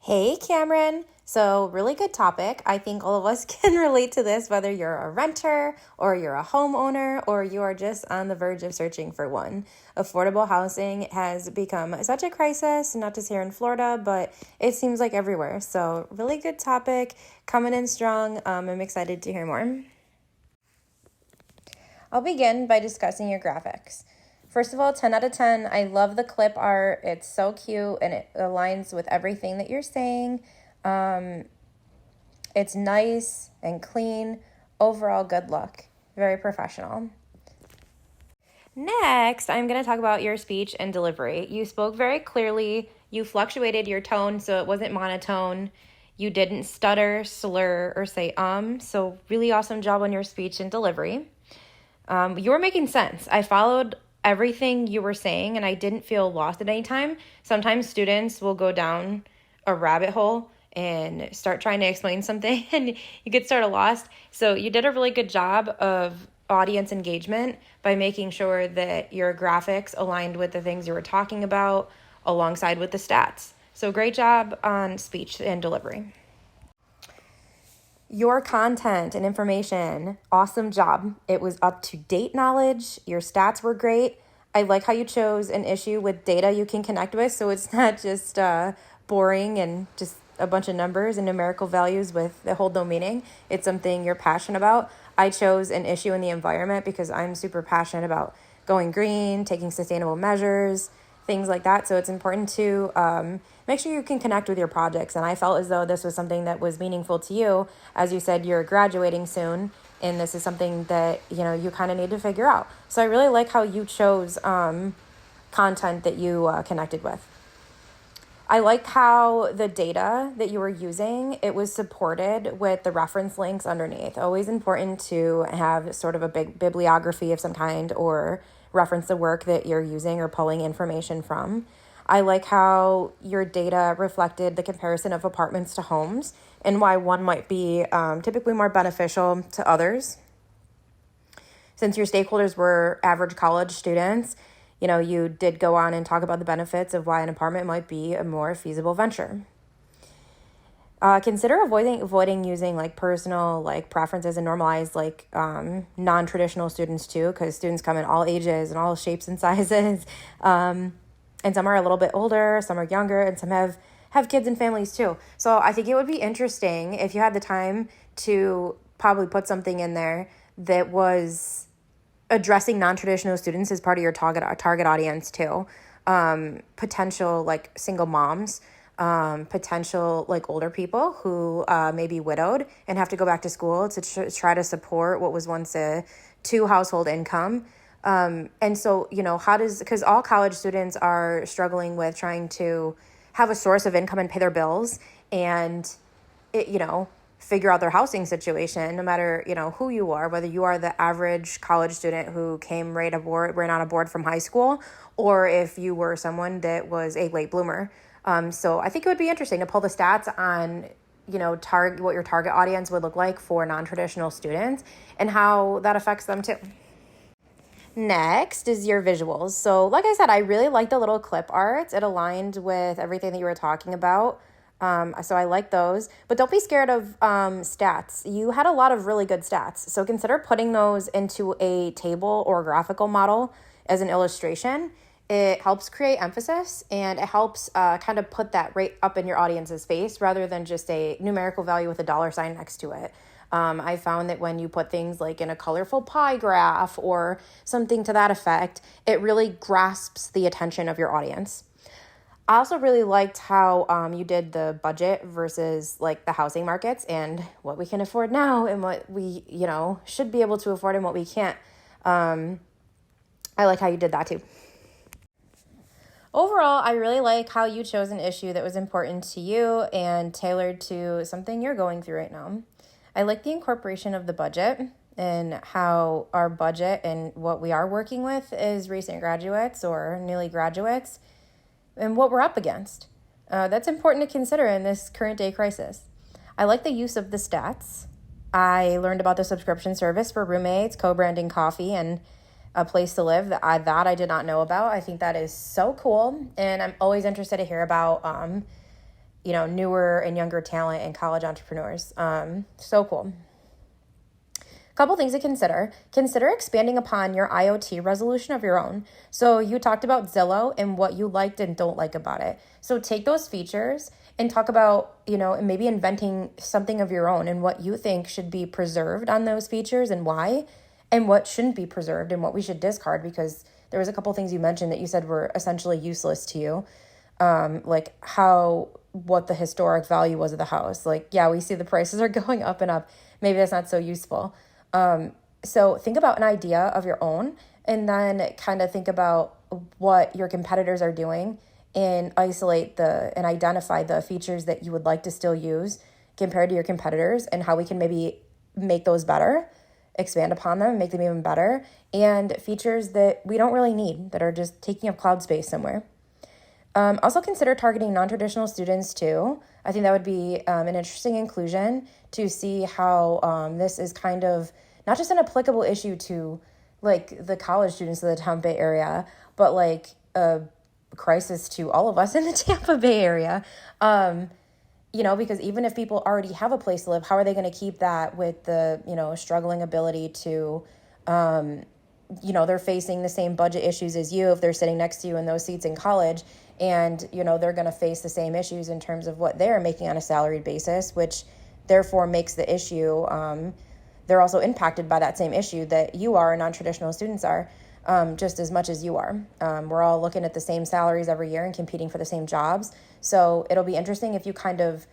Hey, Cameron. So, really good topic. I think all of us can relate to this, whether you're a renter or you're a homeowner or you are just on the verge of searching for one. Affordable housing has become such a crisis, not just here in Florida, but it seems like everywhere. So, really good topic, coming in strong. I'm excited to hear more. I'll begin by discussing your graphics. First of all, 10 out of 10. I love the clip art. It's so cute and it aligns with everything that you're saying. It's nice and clean. Overall, good look. Very professional. Next, I'm going to talk about your speech and delivery. You spoke very clearly. You fluctuated your tone so it wasn't monotone. You didn't stutter, slur, or say So really awesome job on your speech and delivery. You were making sense. I followed everything you were saying and I didn't feel lost at any time. Sometimes students will go down a rabbit hole and start trying to explain something and you get sort of lost. So you did a really good job of audience engagement by making sure that your graphics aligned with the things you were talking about alongside with the stats. So great job on speech and delivery. Your content and information, awesome job. It was up-to-date knowledge. Your stats were great. I like how you chose an issue with data you can connect with, so it's not just boring and just a bunch of numbers and numerical values that hold no meaning. It's something you're passionate about. I chose an issue in the environment because I'm super passionate about going green, taking sustainable measures, things like that. So it's important to make sure you can connect with your projects. And I felt as though this was something that was meaningful to you. As you said, you're graduating soon, and this is something that, you kind of need to figure out. So I really like how you chose content that you connected with. I like how the data that you were using, it was supported with the reference links underneath. Always important to have sort of a big bibliography of some kind or reference the work that you're using or pulling information from. I like how your data reflected the comparison of apartments to homes and why one might be typically more beneficial to others. Since your stakeholders were average college students, you did go on and talk about the benefits of why an apartment might be a more feasible venture. Consider avoiding using personal preferences and normalize non-traditional students too, because students come in all ages and all shapes and sizes. And some are a little bit older, some are younger, and some have kids and families too. So I think it would be interesting if you had the time to probably put something in there that was addressing non-traditional students as part of your target audience too. Potential single moms, potential older people who may be widowed and have to go back to school to try to support what was once a 2 household income. And so, because all college students are struggling with trying to have a source of income and pay their bills and, figure out their housing situation, no matter, who you are, whether you are the average college student who came right on board from high school, or if you were someone that was a late bloomer. So I think it would be interesting to pull the stats on, what your target audience would look like for non-traditional students and how that affects them too. Next is your visuals. So like I said, I really like the little clip art. It aligned with everything that you were talking about. So I like those, but don't be scared of stats. You had a lot of really good stats. So consider putting those into a table or graphical model as an illustration. It helps create emphasis and it helps kind of put that right up in your audience's face rather than just a numerical value with a dollar sign next to it. I found that when you put things in a colorful pie graph or something to that effect, it really grasps the attention of your audience. I also really liked how you did the budget versus the housing markets and what we can afford now and what we, should be able to afford and what we can't. I like how you did that too. Overall, I really like how you chose an issue that was important to you and tailored to something you're going through right now. I like the incorporation of the budget and how our budget and what we are working with is recent graduates or newly graduates and what we're up against. That's important to consider in this current day crisis. I like the use of the stats. I learned about the subscription service for roommates, co-branding coffee, and a place to live that I did not know about. I think that is so cool. And I'm always interested to hear about newer and younger talent and college entrepreneurs. So cool. Couple things to consider. Consider expanding upon your IoT resolution of your own. So you talked about Zillow and what you liked and don't like about it. So take those features and talk about, and maybe inventing something of your own and what you think should be preserved on those features and why, and what shouldn't be preserved and what we should discard, because there was a couple things you mentioned that you said were essentially useless to you. Like what the historic value was of the house. Like, yeah, we see the prices are going up and up. Maybe that's not so useful. So think about an idea of your own and then kind of think about what your competitors are doing and and identify the features that you would like to still use compared to your competitors and how we can maybe make those better, expand upon them, make them even better, and features that we don't really need that are just taking up cloud space somewhere. Also consider targeting non-traditional students too. I think that would be an interesting inclusion to see how this is kind of not just an applicable issue to like the college students of the Tampa Bay area, but like a crisis to all of us in the Tampa Bay area. Because even if people already have a place to live, how are they going to keep that with the, struggling ability to, they're facing the same budget issues as you if they're sitting next to you in those seats in college. And, they're going to face the same issues in terms of what they're making on a salaried basis, which therefore makes the issue, they're also impacted by that same issue that you are and non-traditional students are, just as much as you are. We're all looking at the same salaries every year and competing for the same jobs. So it'll be interesting if you kind of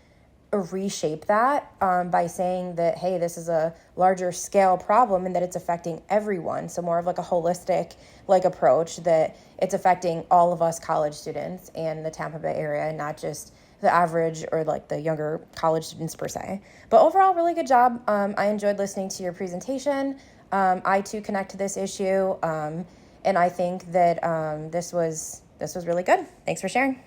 reshape that by saying that, hey, this is a larger scale problem and that it's affecting everyone. So more of like a holistic approach that it's affecting all of us college students in the Tampa Bay area, not just the average or like the younger college students per se. But overall, really good job. I enjoyed listening to your presentation. I too connect to this issue. And I think that this was really good. Thanks for sharing.